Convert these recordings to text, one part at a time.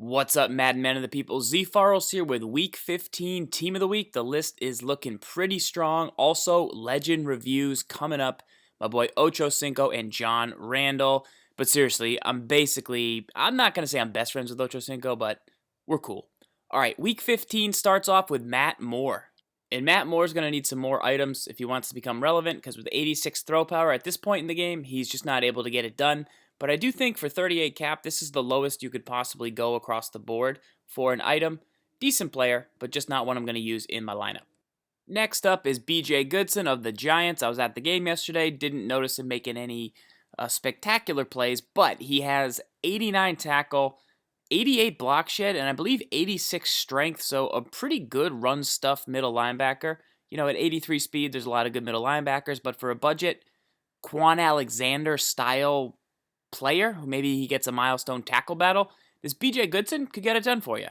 What's up, Madden Men of the People? ZFarls here with Week 15 Team of the Week. The list is looking pretty strong. Also, legend reviews coming up. My boy Ochocinco and John Randle. But seriously, I'm not going to say I'm best friends with Ochocinco, but we're cool. All right, Week 15 starts off with Matt Moore. And Matt Moore's going to need some more items if he wants to become relevant, because with 86 throw power at this point in the game, he's just not able to get it done. But I do think for 38 cap, this is the lowest you could possibly go across the board for an item. Decent player, but just not one I'm going to use in my lineup. Next up is B.J. Goodson of the Giants. I was at the game yesterday, didn't notice him making any spectacular plays, but he has 89 tackle, 88 block shed, and I believe 86 strength, so a pretty good run stuff middle linebacker. You know, at 83 speed, there's a lot of good middle linebackers, but for a budget, Quan Alexander style player, who maybe he gets a milestone tackle battle, this BJ Goodson could get it done for you.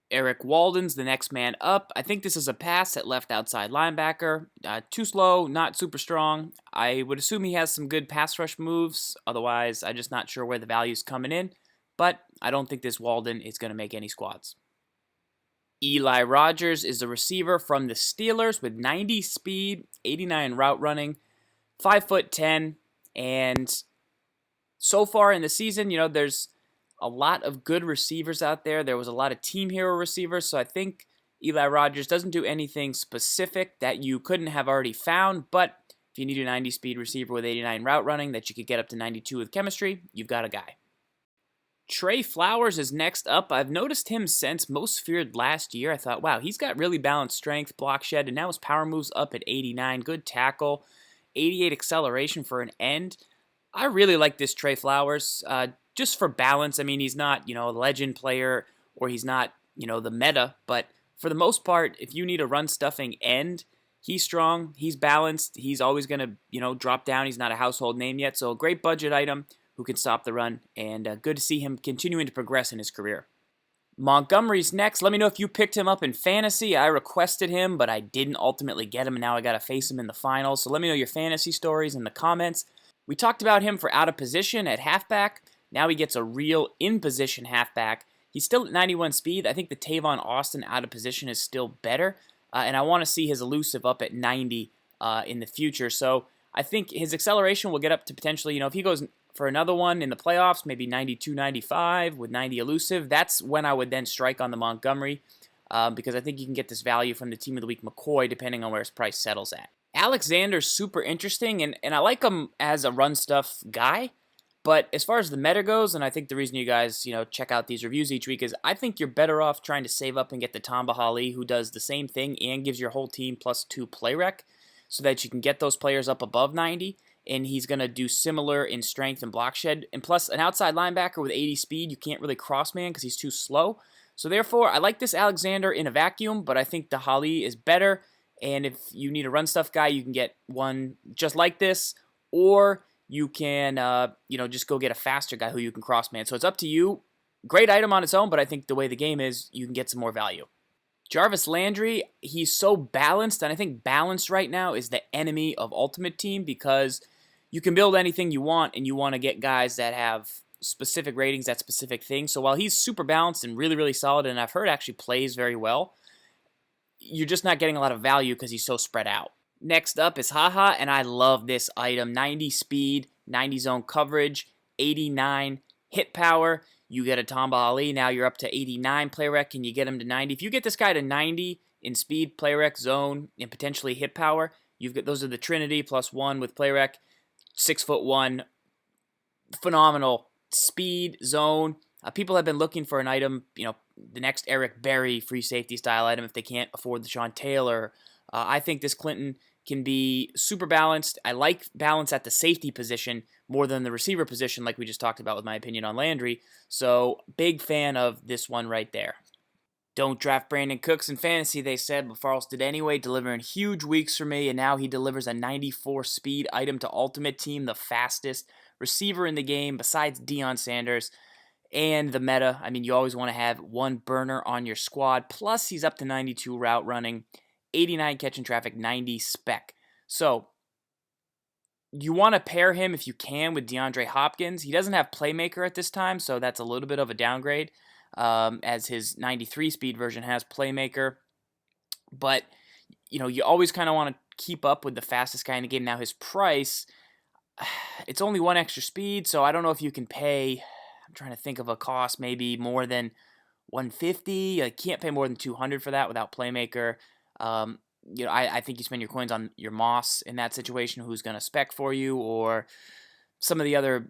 Erik Walden's the next man up. I think this is a pass at left outside linebacker. Too slow, not super strong. I would assume he has some good pass rush moves. Otherwise, I'm just not sure where the value's coming in. But I don't think this Walden is going to make any squads. Eli Rogers is the receiver from the Steelers with 90 speed, 89 route running, 5'10", and so far in the season, you know, there's a lot of good receivers out there. There was a lot of team hero receivers, so I think Eli Rogers doesn't do anything specific that you couldn't have already found, but if you need a 90 speed receiver with 89 route running that you could get up to 92 with chemistry, you've got a guy. Trey Flowers is next up. I've noticed him since Most Feared last year. I thought, wow, he's got really balanced strength, block shed, and now his power moves up at 89. Good tackle, 88 acceleration for an end. I really like this Trey Flowers, just for balance. I mean, he's not, a legend player, or he's not, the meta, but for the most part, if you need a run-stuffing end, he's strong, he's balanced, he's always going to, drop down. He's not a household name yet, so a great budget item who can stop the run, and good to see him continuing to progress in his career. Montgomery's next. Let me know if you picked him up in fantasy. I requested him, but I didn't ultimately get him, and now I got to face him in the finals, so let me know your fantasy stories in the comments. We talked about him for out of position at halfback. Now he gets a real in-position halfback. He's still at 91 speed. I think the Tavon Austin out of position is still better. And I want to see his elusive up at 90 in the future. So I think his acceleration will get up to potentially, if he goes for another one in the playoffs, maybe 92, 95 with 90 elusive, that's when I would then strike on the Montgomery because I think you can get this value from the Team of the Week McCoy depending on where his price settles at. Alexander's super interesting, and I like him as a run stuff guy, but as far as the meta goes, and I think the reason you guys, check out these reviews each week is I think you're better off trying to save up and get the Tamba Hali, who does the same thing and gives your whole team +2 play rec, so that you can get those players up above 90, and he's going to do similar in strength and block shed, and plus an outside linebacker with 80 speed, you can't really cross man because he's too slow, so therefore I like this Alexander in a vacuum, but I think the Hali is better. And if you need a run stuff guy, you can get one just like this, or you can, just go get a faster guy who you can cross man. So it's up to you. Great item on its own, but I think the way the game is, you can get some more value. Jarvis Landry, he's so balanced, and I think balanced right now is the enemy of Ultimate Team because you can build anything you want, and you want to get guys that have specific ratings at specific things. So while he's super balanced and really, really solid, and I've heard actually plays very well, you're just not getting a lot of value because he's so spread out. Next up is Haha, and I love this item. 90 speed, 90 zone coverage, 89 hit power. You get a Tamba Ali, now you're up to 89 play rec, and you get him to 90. If you get this guy to 90 in speed, play rec, zone, and potentially hit power, those are the Trinity +1 with play rec. 6'1", phenomenal speed, zone. People have been looking for an item, the next Eric Berry free safety style item if they can't afford the Sean Taylor. I think this Clinton can be super balanced. I like balance at the safety position more than the receiver position like we just talked about with my opinion on Landry. So big fan of this one right there. Don't draft Brandon Cooks in fantasy, they said, but Farls did anyway, delivering huge weeks for me, and now he delivers a 94 speed item to Ultimate Team, the fastest receiver in the game besides Deion Sanders. And the meta, I mean, you always want to have one burner on your squad. Plus, he's up to 92 route running, 89 catch and traffic, 90 spec. So, you want to pair him, if you can, with DeAndre Hopkins. He doesn't have playmaker at this time, so that's a little bit of a downgrade. as his 93 speed version has playmaker. But, you always kind of want to keep up with the fastest guy in the game. Now, his price, it's only one extra speed, so I don't know if you can pay. I'm trying to think of a cost, maybe more than 150. I can't pay more than 200 for that without playmaker. I think you spend your coins on your Moss in that situation, who's going to spec for you, or some of the other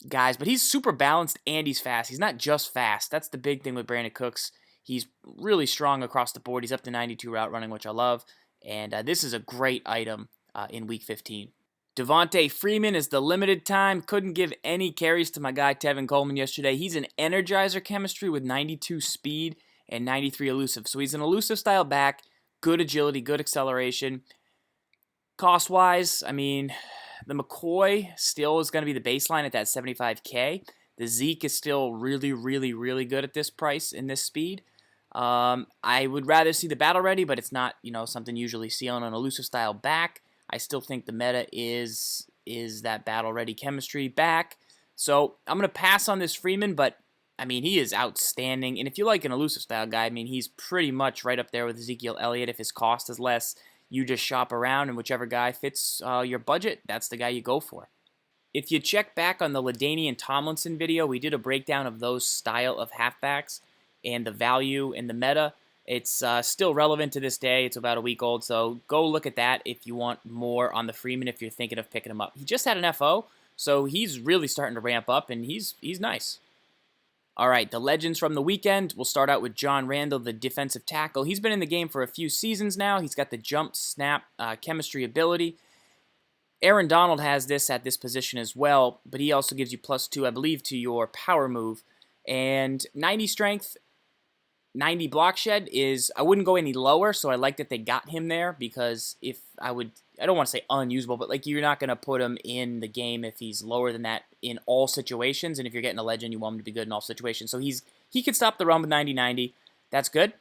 guys. But he's super balanced and he's fast. He's not just fast. That's the big thing with Brandon Cooks. He's really strong across the board. He's up to 92 route running, which I love. And this is a great item in Week 15. Devontae Freeman is the limited time. Couldn't give any carries to my guy Tevin Coleman yesterday. He's an energizer chemistry with 92 speed and 93 elusive. So he's an elusive style back. Good agility, good acceleration. Cost-wise, I mean, the McCoy still is going to be the baseline at that $75K. The Zeke is still really, really, really good at this price and this speed. I would rather see the Battle Ready, but it's not, something you usually see on an elusive style back. I still think the meta is that Battle Ready chemistry back. So I'm going to pass on this Freeman, but I mean, he is outstanding. And if you like an elusive style guy, I mean, he's pretty much right up there with Ezekiel Elliott. If his cost is less, you just shop around, and whichever guy fits your budget, that's the guy you go for. If you check back on the LaDainian Tomlinson video, we did a breakdown of those style of halfbacks and the value and the meta. It's still relevant to this day. It's about a week old, so go look at that if you want more on the Freeman if you're thinking of picking him up. He just had an FO, so he's really starting to ramp up, and he's nice. All right, the legends from the weekend. We'll start out with John Randle, the defensive tackle. He's been in the game for a few seasons now. He's got the jump, snap, chemistry ability. Aaron Donald has this at this position as well, but he also gives you +2, I believe, to your power move. And 90 strength, 90 block shed is, I wouldn't go any lower, so I like that they got him there, because I don't want to say unusable, but like you're not going to put him in the game if he's lower than that in all situations, and if you're getting a legend, you want him to be good in all situations. So he can stop the run with 90-90. That's good.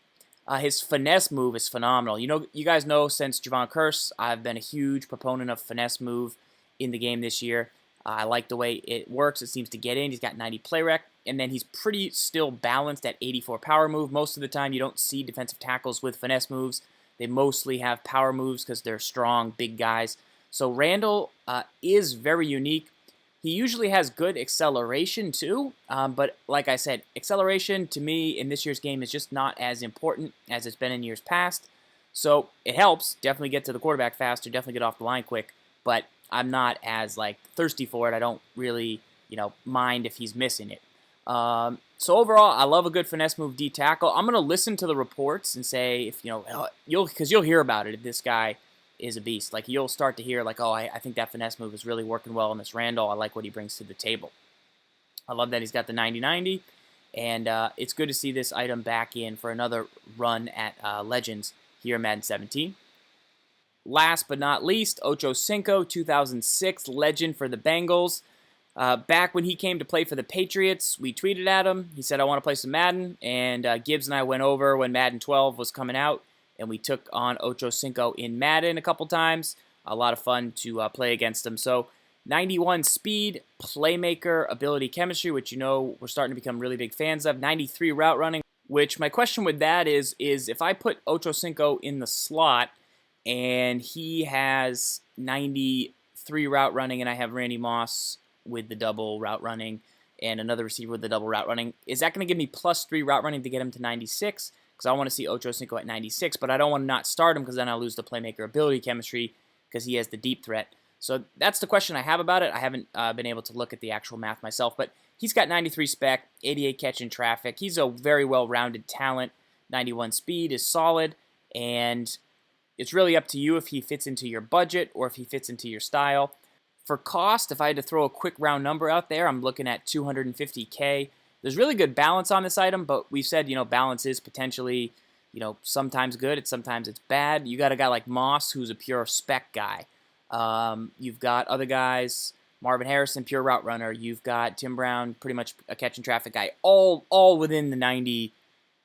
His finesse move is phenomenal. You guys know since Javon Curse, I've been a huge proponent of finesse move in the game this year. I like the way it works. It seems to get in. He's got 90 play rec, and then he's pretty still balanced at 84 power move. Most of the time, you don't see defensive tackles with finesse moves. They mostly have power moves because they're strong, big guys. So Randle is very unique. He usually has good acceleration too, but like I said, acceleration to me in this year's game is just not as important as it's been in years past. So it helps, definitely get to the quarterback faster, definitely get off the line quick, but I'm not as thirsty for it. I don't really, mind if he's missing it. So overall, I love a good finesse move D tackle. I'm gonna listen to the reports and say if you'll hear about it if this guy is a beast. Like you'll start to hear I think that finesse move is really working well on this Randle. I like what he brings to the table. I love that he's got the 90-90, and it's good to see this item back in for another run at Legends here in Madden 17. Last but not least, Ochocinco, 2006 legend for the Bengals. Back when he came to play for the Patriots, we tweeted at him. He said, I want to play some Madden, and Gibbs and I went over when Madden 12 was coming out, and we took on Ochocinco in Madden a couple times. A lot of fun to play against him. So 91 speed, playmaker, ability, chemistry, which we're starting to become really big fans of. 93 route running, which my question with that is if I put Ochocinco in the slot and he has 93 route running and I have Randy Moss with the double route running and another receiver with the double route running, is that going to give me +3 route running to get him to 96? Because I want to see Ochocinco at 96, but I don't want to not start him because then I'll lose the playmaker ability chemistry because he has the deep threat. So that's the question I have about it. I haven't been able to look at the actual math myself, but he's got 93 spec, 88 catch in traffic. He's a very well-rounded talent. 91 speed is solid, and it's really up to you if he fits into your budget or if he fits into your style. For cost, if I had to throw a quick round number out there, I'm looking at $250K. There's really good balance on this item, but we've said, balance is potentially, sometimes good, sometimes it's bad. You got a guy like Moss, who's a pure spec guy. You've got other guys, Marvin Harrison, pure route runner. You've got Tim Brown, pretty much a catch and traffic guy, all within the 90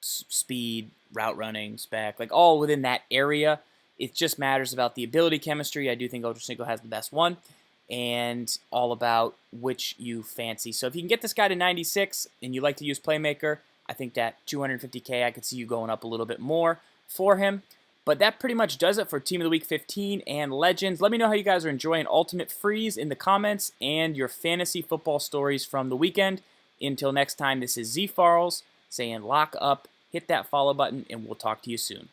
speed, route running, spec, all within that area. It just matters about the ability chemistry. I do think Ochocinco has the best one, and all about which you fancy. So if you can get this guy to 96 and you like to use playmaker, I think that 250K, I could see you going up a little bit more for him. But that pretty much does it for Team of the Week 15 and Legends. Let me know how you guys are enjoying Ultimate Freeze in the comments and your fantasy football stories from the weekend. Until next time, this is ZFarls saying lock up, hit that follow button, and we'll talk to you soon.